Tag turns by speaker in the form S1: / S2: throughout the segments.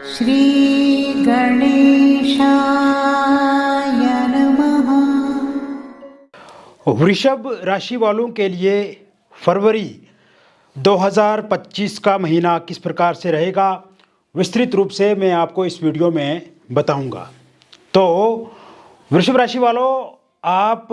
S1: श्री गणेशाय नमः।
S2: वृषभ राशि वालों के लिए फरवरी 2025 का महीना किस प्रकार से रहेगा, विस्तृत रूप से मैं आपको इस वीडियो में बताऊंगा। तो वृषभ राशि वालों, आप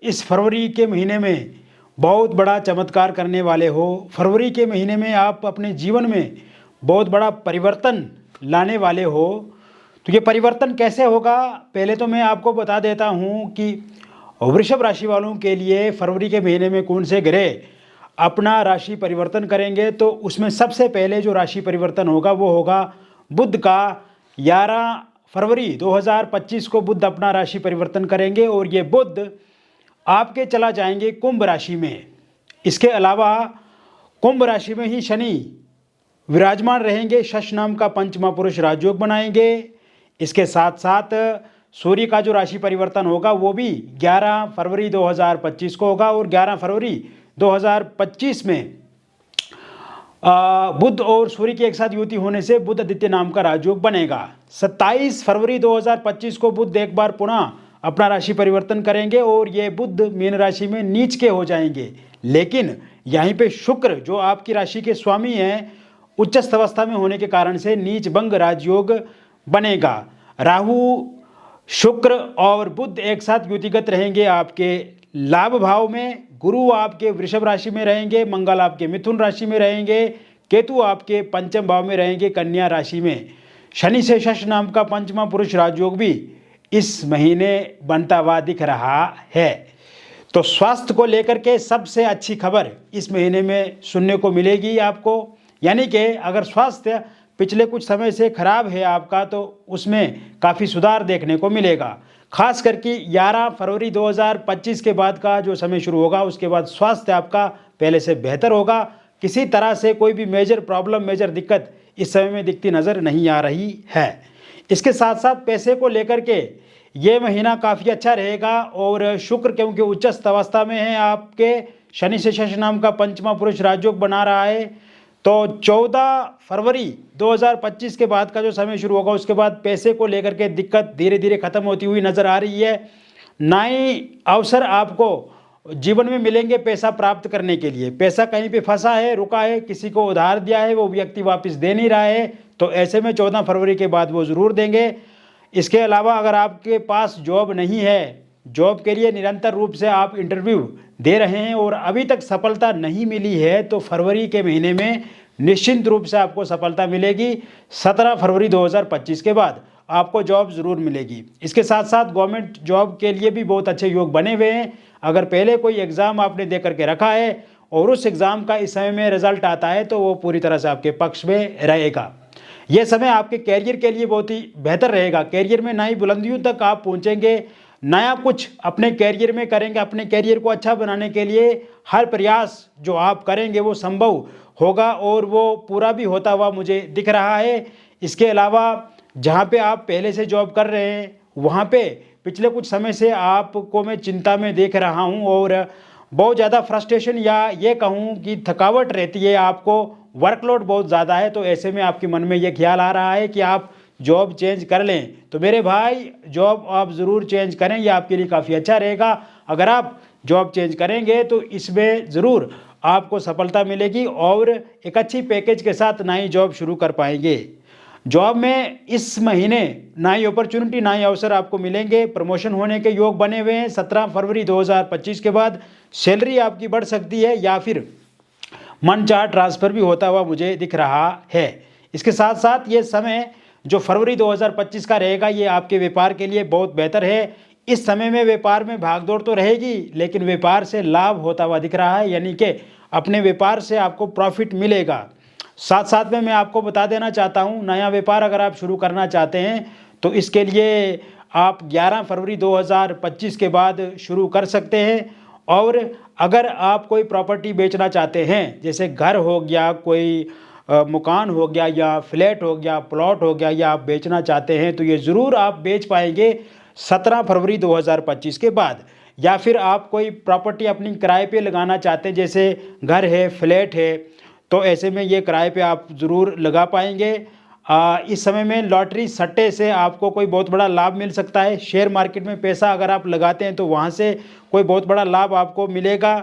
S2: इस फरवरी के महीने में बहुत बड़ा चमत्कार करने वाले हो। फरवरी के महीने में आप अपने जीवन में बहुत बड़ा परिवर्तन लाने वाले हो। तो ये परिवर्तन कैसे होगा, पहले तो मैं आपको बता देता हूँ कि वृषभ राशि वालों के लिए फरवरी के महीने में कौन से ग्रह अपना राशि परिवर्तन करेंगे। तो उसमें सबसे पहले जो राशि परिवर्तन होगा वो होगा बुध का। 11 फरवरी 2025 को बुध अपना राशि परिवर्तन करेंगे और ये बुध आपके चला जाएंगे कुंभ राशि में। इसके अलावा कुंभ राशि में ही शनि विराजमान रहेंगे, शश नाम का पंचमा पुरुष राजयोग बनाएंगे। इसके साथ साथ सूर्य का जो राशि परिवर्तन होगा वो भी 11 फरवरी 2025 को होगा और 11 फरवरी 2025 में बुध और सूर्य की एक साथ युति होने से बुध आदित्य नाम का राजयोग बनेगा। 27 फरवरी 2025 को बुध एक बार पुनः अपना राशि परिवर्तन करेंगे और ये बुध मीन राशि में नीच के हो जाएंगे। लेकिन यहीं पे शुक्र जो आपकी राशि के स्वामी हैं उच्चस्थ अवस्था में होने के कारण से नीच भंग राजयोग बनेगा। राहु, शुक्र और बुध एक साथ युतिगत रहेंगे आपके लाभ भाव में। गुरु आपके वृषभ राशि में रहेंगे, मंगल आपके मिथुन राशि में रहेंगे, केतु आपके पंचम भाव में रहेंगे कन्या राशि में। शनि से शश नाम का पंचमा पुरुष राजयोग भी इस महीने बनता हुआ दिख रहा है। तो स्वास्थ्य को लेकर के सबसे अच्छी खबर इस महीने में सुनने को मिलेगी आपको। यानी कि अगर स्वास्थ्य पिछले कुछ समय से खराब है आपका तो उसमें काफ़ी सुधार देखने को मिलेगा। खास करके 11 फरवरी 2025 के बाद का जो समय शुरू होगा उसके बाद स्वास्थ्य आपका पहले से बेहतर होगा। किसी तरह से कोई भी मेजर प्रॉब्लम, मेजर दिक्कत इस समय में दिखती नज़र नहीं आ रही है। इसके साथ साथ पैसे को लेकर के ये महीना काफ़ी अच्छा रहेगा और शुक्र क्योंकि उच्चस्थ अवस्था में है आपके, शनि से शश नाम का पंचमा पुरुष राजयोग बना रहा है। तो 14 फरवरी 2025 के बाद का जो समय शुरू होगा उसके बाद पैसे को लेकर के दिक्कत धीरे धीरे खत्म होती हुई नजर आ रही है। नए अवसर आपको जीवन में मिलेंगे पैसा प्राप्त करने के लिए। पैसा कहीं पे फंसा है, रुका है, किसी को उधार दिया है, वो व्यक्ति वापस दे नहीं रहा है, तो ऐसे में 14 फरवरी के बाद वो ज़रूर देंगे। इसके अलावा अगर आपके पास जॉब नहीं है, जॉब के लिए निरंतर रूप से आप इंटरव्यू दे रहे हैं और अभी तक सफलता नहीं मिली है, तो फरवरी के महीने में निश्चिंत रूप से आपको सफलता मिलेगी। 17 फरवरी 2025 के बाद आपको जॉब ज़रूर मिलेगी। इसके साथ साथ गवर्नमेंट जॉब के लिए भी बहुत अच्छे योग बने हुए हैं। अगर पहले कोई एग्ज़ाम आपने दे करके रखा है और उस एग्ज़ाम का इस समय में रिजल्ट आता है तो वो पूरी तरह से आपके पक्ष में रहेगा। यह समय आपके कैरियर के लिए बहुत ही बेहतर रहेगा। कैरियर में नई बुलंदियों तक आप पहुँचेंगे, नया कुछ अपने कैरियर में करेंगे। अपने कैरियर को अच्छा बनाने के लिए हर प्रयास जो आप करेंगे वो संभव होगा और वो पूरा भी होता हुआ मुझे दिख रहा है। इसके अलावा जहाँ पे आप पहले से जॉब कर रहे हैं वहाँ पे पिछले कुछ समय से आपको मैं चिंता में देख रहा हूँ और बहुत ज़्यादा फ्रस्ट्रेशन या ये कहूँ कि थकावट रहती है, आपको वर्कलोड बहुत ज़्यादा है। तो ऐसे में आपके मन में ये ख्याल आ रहा है कि आप जॉब चेंज कर लें। तो मेरे भाई, जॉब आप ज़रूर चेंज करें, यह आपके लिए काफ़ी अच्छा रहेगा। अगर आप जॉब चेंज करेंगे तो इसमें ज़रूर आपको सफलता मिलेगी और एक अच्छी पैकेज के साथ नई जॉब शुरू कर पाएंगे। जॉब में इस महीने नई अपॉर्चुनिटी, नए अवसर आपको मिलेंगे। प्रमोशन होने के योग बने हुए हैं। 17 फरवरी 2025 के बाद सैलरी आपकी बढ़ सकती है या फिर मन चाह ट्रांसफ़र भी होता हुआ मुझे दिख रहा है। इसके साथ साथ ये समय जो फरवरी 2025 का रहेगा ये आपके व्यापार के लिए बहुत बेहतर है। इस समय में व्यापार में भागदौड़ तो रहेगी लेकिन व्यापार से लाभ होता हुआ दिख रहा है, यानी कि अपने व्यापार से आपको प्रॉफिट मिलेगा। साथ साथ में मैं आपको बता देना चाहता हूँ, नया व्यापार अगर आप शुरू करना चाहते हैं तो इसके लिए आप 11 फरवरी 2025 के बाद शुरू कर सकते हैं। और अगर आप कोई प्रॉपर्टी बेचना चाहते हैं, जैसे घर हो गया, कोई मकान हो गया या फ्लैट हो गया, प्लॉट हो गया, या आप बेचना चाहते हैं तो ये ज़रूर आप बेच पाएंगे 17 फरवरी 2025 के बाद। या फिर आप कोई प्रॉपर्टी अपनी किराए पे लगाना चाहते हैं, जैसे घर है, फ्लैट है, तो ऐसे में ये किराए पे आप ज़रूर लगा पाएंगे। इस समय में लॉटरी सट्टे से आपको कोई बहुत बड़ा लाभ मिल सकता है। शेयर मार्केट में पैसा अगर आप लगाते हैं तो वहाँ से कोई बहुत बड़ा लाभ आपको मिलेगा।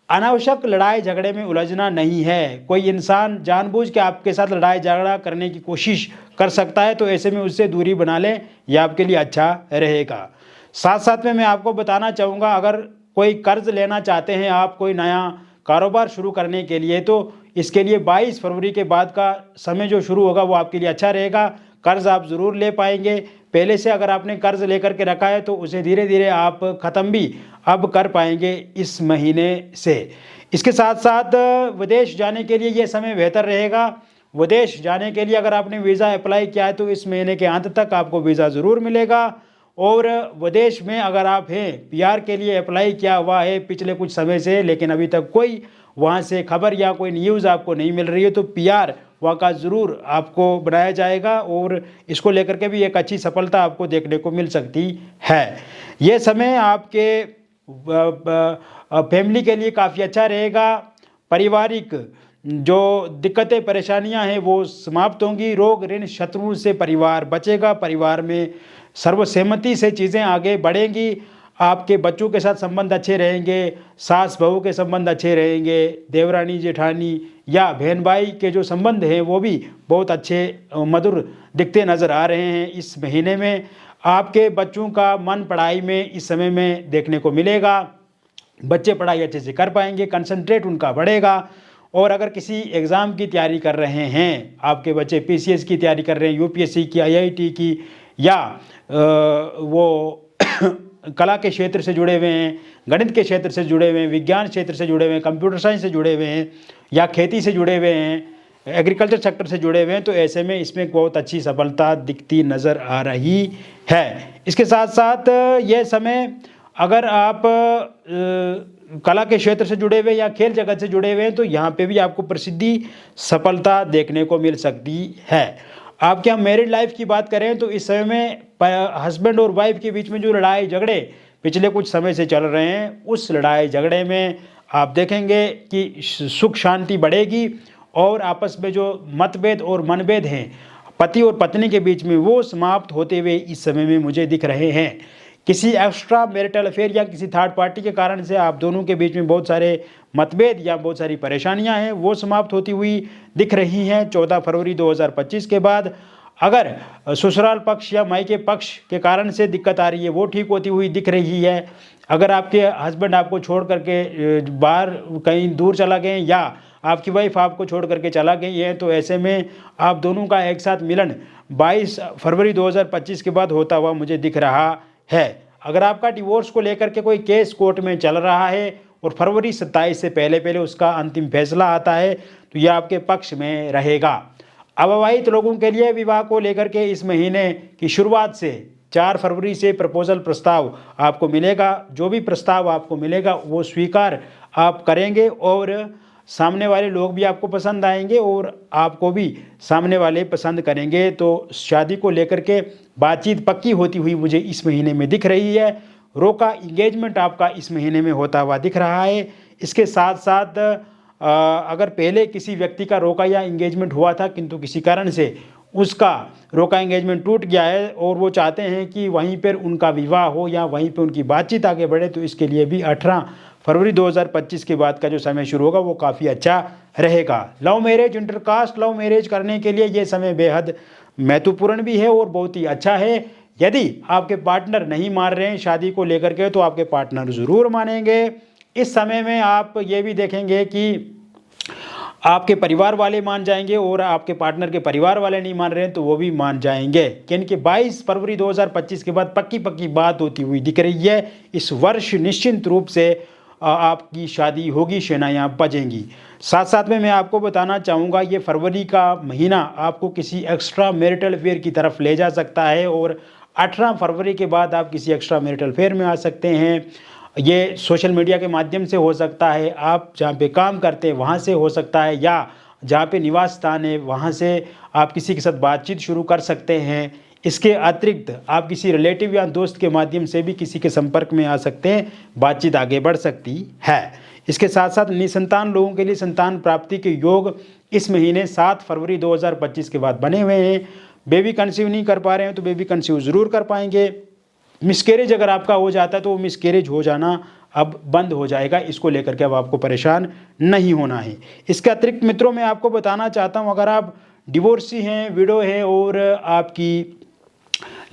S2: अनावश्यक लड़ाई झगड़े में उलझना नहीं है। कोई इंसान जानबूझ के आपके साथ लड़ाई झगड़ा करने की कोशिश कर सकता है, तो ऐसे में उससे दूरी बना लें, यह आपके लिए अच्छा रहेगा। साथ साथ में मैं आपको बताना चाहूँगा, अगर कोई कर्ज लेना चाहते हैं आप कोई नया कारोबार शुरू करने के लिए, तो इसके लिए 22 फरवरी के बाद का समय जो शुरू होगा वो आपके लिए अच्छा रहेगा। कर्ज आप ज़रूर ले पाएंगे। पहले से अगर आपने कर्ज लेकर के रखा है तो उसे धीरे धीरे आप ख़त्म भी अब कर पाएंगे इस महीने से। इसके साथ साथ विदेश जाने के लिए ये समय बेहतर रहेगा। विदेश जाने के लिए अगर आपने वीज़ा अप्लाई किया है तो इस महीने के अंत तक आपको वीज़ा ज़रूर मिलेगा। और विदेश में अगर आप हैं, पीआर के लिए अप्लाई किया हुआ है पिछले कुछ समय से, लेकिन अभी तक कोई वहाँ से खबर या कोई न्यूज़ आपको नहीं मिल रही है, तो पीआर वहाँ का ज़रूर आपको बनाया जाएगा और इसको लेकर के भी एक अच्छी सफलता आपको देखने को मिल सकती है। ये समय आपके फैमिली के लिए काफ़ी अच्छा रहेगा। पारिवारिक जो दिक्कतें परेशानियां हैं वो समाप्त होंगी। रोग ऋण शत्रुओं से परिवार बचेगा। परिवार में सर्वसहमति से चीज़ें आगे बढ़ेंगी। आपके बच्चों के साथ संबंध अच्छे रहेंगे। सास बहू के संबंध अच्छे रहेंगे। देवरानी जेठानी या बहन भाई के जो संबंध हैं वो भी बहुत अच्छे मधुर दिखते नज़र आ रहे हैं। इस महीने में आपके बच्चों का मन पढ़ाई में इस समय में देखने को मिलेगा। बच्चे पढ़ाई अच्छे से कर पाएंगे, कंसंट्रेट उनका बढ़ेगा। और अगर किसी एग्ज़ाम की तैयारी कर रहे हैं, आपके बच्चे पीसीएस की तैयारी कर रहे हैं, यूपीएससी की, आईआईटी की, या वो कला के क्षेत्र से जुड़े हुए हैं, गणित के क्षेत्र से जुड़े हुए हैं, विज्ञान क्षेत्र से जुड़े हुए हैं, कंप्यूटर साइंस से जुड़े हुए हैं, या खेती से जुड़े हुए हैं, एग्रीकल्चर सेक्टर से जुड़े हुए हैं, तो ऐसे में इसमें बहुत अच्छी सफलता दिखती नज़र आ रही है। इसके साथ साथ यह समय अगर आप कला के क्षेत्र से जुड़े हुए या खेल जगत से जुड़े हुए हैं तो यहाँ पे भी आपको प्रसिद्धि सफलता देखने को मिल सकती है। आपके यहाँ मैरिड लाइफ की बात करें तो इस समय में हस्बैंड और वाइफ के बीच में जो लड़ाई झगड़े पिछले कुछ समय से चल रहे हैं, उस लड़ाई झगड़े में आप देखेंगे कि सुख शांति बढ़ेगी और आपस में जो मतभेद और मनभेद हैं पति और पत्नी के बीच में वो समाप्त होते हुए इस समय में मुझे दिख रहे हैं। किसी एक्स्ट्रा मैरिटल अफेयर या किसी थर्ड पार्टी के कारण से आप दोनों के बीच में बहुत सारे मतभेद या बहुत सारी परेशानियां हैं वो समाप्त होती हुई दिख रही हैं 14 फरवरी 2025 के बाद। अगर ससुराल पक्ष या मायके पक्ष के कारण से दिक्कत आ रही है वो ठीक होती हुई दिख रही है। अगर आपके हस्बैंड आपको छोड़ करके बाहर कहीं दूर चला गए या आपकी वाइफ आपको छोड़ करके चला गई है तो ऐसे में आप दोनों का एक साथ मिलन 22 फरवरी 2025 के बाद होता हुआ मुझे दिख रहा है। अगर आपका डिवोर्स को लेकर के कोई केस कोर्ट में चल रहा है और फरवरी 27 से पहले पहले उसका अंतिम फैसला आता है तो यह आपके पक्ष में रहेगा। अविवाहित लोगों के लिए विवाह को लेकर के इस महीने की शुरुआत से 4 फरवरी से प्रपोजल प्रस्ताव आपको मिलेगा। जो भी प्रस्ताव आपको मिलेगा वो स्वीकार आप करेंगे और सामने वाले लोग भी आपको पसंद आएंगे और आपको भी सामने वाले पसंद करेंगे। तो शादी को लेकर के बातचीत पक्की होती हुई मुझे इस महीने में दिख रही है। रोका इंगेजमेंट आपका इस महीने में होता हुआ दिख रहा है। इसके साथ साथ अगर पहले किसी व्यक्ति का रोका या इंगेजमेंट हुआ था किंतु किसी कारण से उसका रोका एंगेजमेंट टूट गया है और वो चाहते हैं कि वहीं पर उनका विवाह हो या वहीं पर उनकी बातचीत आगे बढ़े, तो इसके लिए भी 18 फरवरी 2025 के बाद का जो समय शुरू होगा वो काफ़ी अच्छा रहेगा। Love marriage, intercaste love marriage करने के लिए ये समय बेहद महत्वपूर्ण भी है और बहुत ही अच्छा है। यदि आपके पार्टनर नहीं मान रहे हैं शादी को लेकर के तो आपके पार्टनर ज़रूर मानेंगे। इस समय में आप ये भी देखेंगे कि आपके परिवार वाले मान जाएंगे और आपके पार्टनर के परिवार वाले नहीं मान रहे हैं तो वो भी मान जाएंगे। यानी कि 22 फरवरी 2025 के बाद पक्की बात होती हुई दिख रही है। इस वर्ष निश्चित रूप से आपकी शादी होगी, शहनाइयाँ बजेंगी। साथ साथ में मैं आपको बताना चाहूँगा ये फरवरी का महीना आपको किसी एक्स्ट्रा मैरिटल अफेयर की तरफ ले जा सकता है और 18 फरवरी के बाद आप किसी एक्स्ट्रा मैरिटल अफेयर में आ सकते हैं। ये सोशल मीडिया के माध्यम से हो सकता है, आप जहाँ पे काम करते हैं वहाँ से हो सकता है, या जहाँ पे निवास स्थान है वहाँ से आप किसी के साथ बातचीत शुरू कर सकते हैं। इसके अतिरिक्त आप किसी रिलेटिव या दोस्त के माध्यम से भी किसी के संपर्क में आ सकते हैं, बातचीत आगे बढ़ सकती है। इसके साथ साथ निसंतान लोगों के लिए संतान प्राप्ति के योग इस महीने 7 फरवरी 2025 के बाद बने हुए हैं। बेबी कंसीव नहीं कर पा रहे हैं तो बेबी कंसीव ज़रूर कर पाएंगे। मिसकैरेज अगर आपका हो जाता है तो वो मिसकैरेज हो जाना अब बंद हो जाएगा, इसको लेकर के अब आपको परेशान नहीं होना है। इसके अतिरिक्त मित्रों मैं आपको बताना चाहता हूँ, अगर आप डिवोर्सी हैं, विडो है और आपकी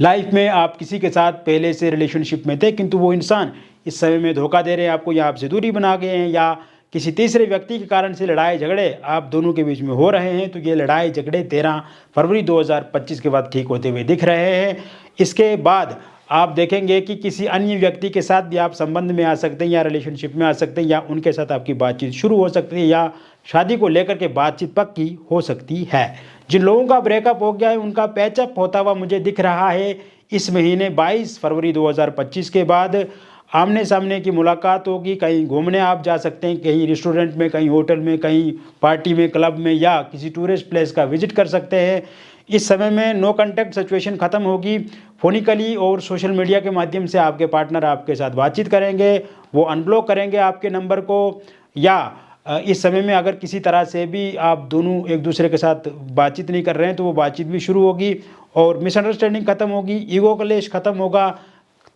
S2: लाइफ में आप किसी के साथ पहले से रिलेशनशिप में थे किंतु वो इंसान इस समय में धोखा दे रहे हैं आपको, या आपसे दूरी बना गए हैं, या किसी तीसरे व्यक्ति के कारण से लड़ाई झगड़े आप दोनों के बीच में हो रहे हैं, तो ये लड़ाई झगड़े 13 फरवरी 2025 के बाद ठीक होते हुए दिख रहे हैं। इसके बाद आप देखेंगे कि किसी अन्य व्यक्ति के साथ भी आप संबंध में आ सकते हैं या रिलेशनशिप में आ सकते हैं, या उनके साथ आपकी बातचीत शुरू हो सकती है, या शादी को लेकर के बातचीत पक्की हो सकती है। जिन लोगों का ब्रेकअप हो गया है उनका पैचअप होता हुआ मुझे दिख रहा है इस महीने 22 फरवरी 2025 के बाद। आमने सामने की मुलाकात होगी, कहीं घूमने आप जा सकते हैं, कहीं रेस्टोरेंट में, कहीं होटल में, कहीं पार्टी में, क्लब में, या किसी टूरिस्ट प्लेस का विजिट कर सकते हैं। इस समय में नो कांटेक्ट सिचुएशन ख़त्म होगी। फोनिकली और सोशल मीडिया के माध्यम से आपके पार्टनर आपके साथ बातचीत करेंगे, वो अनब्लॉक करेंगे आपके नंबर को, या इस समय में अगर किसी तरह से भी आप दोनों एक दूसरे के साथ बातचीत नहीं कर रहे हैं तो वो बातचीत भी शुरू होगी और मिसअंडरस्टैंडिंग खत्म होगी, ईगो क्लेश खत्म होगा।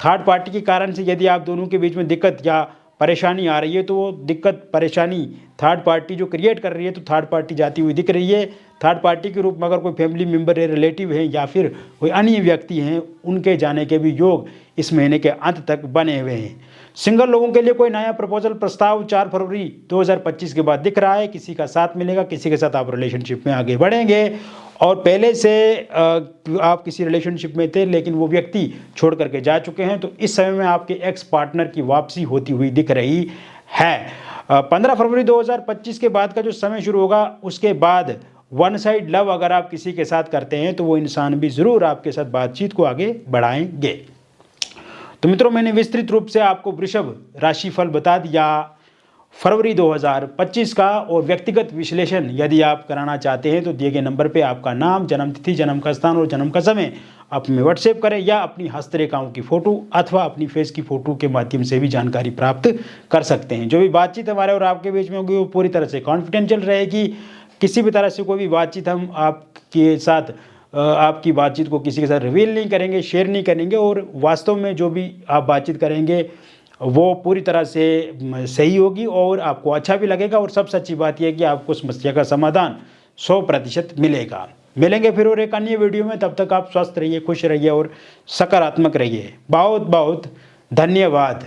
S2: थर्ड पार्टी के कारण से यदि आप दोनों के बीच में दिक्कत या परेशानी आ रही है तो वो दिक्कत परेशानी थर्ड पार्टी जो क्रिएट कर रही है, तो थर्ड पार्टी जाती हुई दिख रही है। थर्ड पार्टी के रूप में अगर कोई फैमिली मेम्बर है, रिलेटिव है, या फिर कोई अन्य व्यक्ति हैं, उनके जाने के भी योग इस महीने के अंत तक बने हुए हैं। सिंगल लोगों के लिए कोई नया प्रपोजल प्रस्ताव 4 फरवरी 2025 के बाद दिख रहा है। किसी का साथ मिलेगा, किसी के साथ आप रिलेशनशिप में आगे बढ़ेंगे, और पहले से आप किसी रिलेशनशिप में थे लेकिन वो व्यक्ति छोड़ करके जा चुके हैं, तो इस समय में आपके एक्स पार्टनर की वापसी होती हुई दिख रही है। 15 फरवरी 2025 के बाद का जो समय शुरू होगा उसके बाद वन साइड लव अगर आप किसी के साथ करते हैं तो वो इंसान भी ज़रूर आपके साथ बातचीत को आगे बढ़ाएंगे। तो मित्रों मैंने विस्तृत रूप से आपको वृषभ राशिफल बता दिया फरवरी 2025 का, और व्यक्तिगत विश्लेषण यदि आप कराना चाहते हैं तो दिए गए नंबर पे आपका नाम, जन्म तिथि, जन्म का स्थान और जन्म का समय आप में व्हाट्सएप करें, या अपनी हस्तरेखाओं की फ़ोटो अथवा अपनी फेस की फ़ोटो के माध्यम से भी जानकारी प्राप्त कर सकते हैं। जो भी बातचीत हमारे और आपके बीच में होगी वो पूरी तरह से कॉन्फिडेंशियल रहेगी। किसी भी तरह से कोई भी बातचीत हम आपके साथ आपकी बातचीत को किसी के साथ रिवील नहीं करेंगे, शेयर नहीं करेंगे, और वास्तव में जो भी आप बातचीत करेंगे वो पूरी तरह से सही होगी और आपको अच्छा भी लगेगा। और सबसे अच्छी बात यह है कि आपको समस्या का समाधान 100% मिलेगा। मिलेंगे फिर और एक अन्य वीडियो में, तब तक आप स्वस्थ रहिए, खुश रहिए और सकारात्मक रहिए। बहुत बहुत धन्यवाद।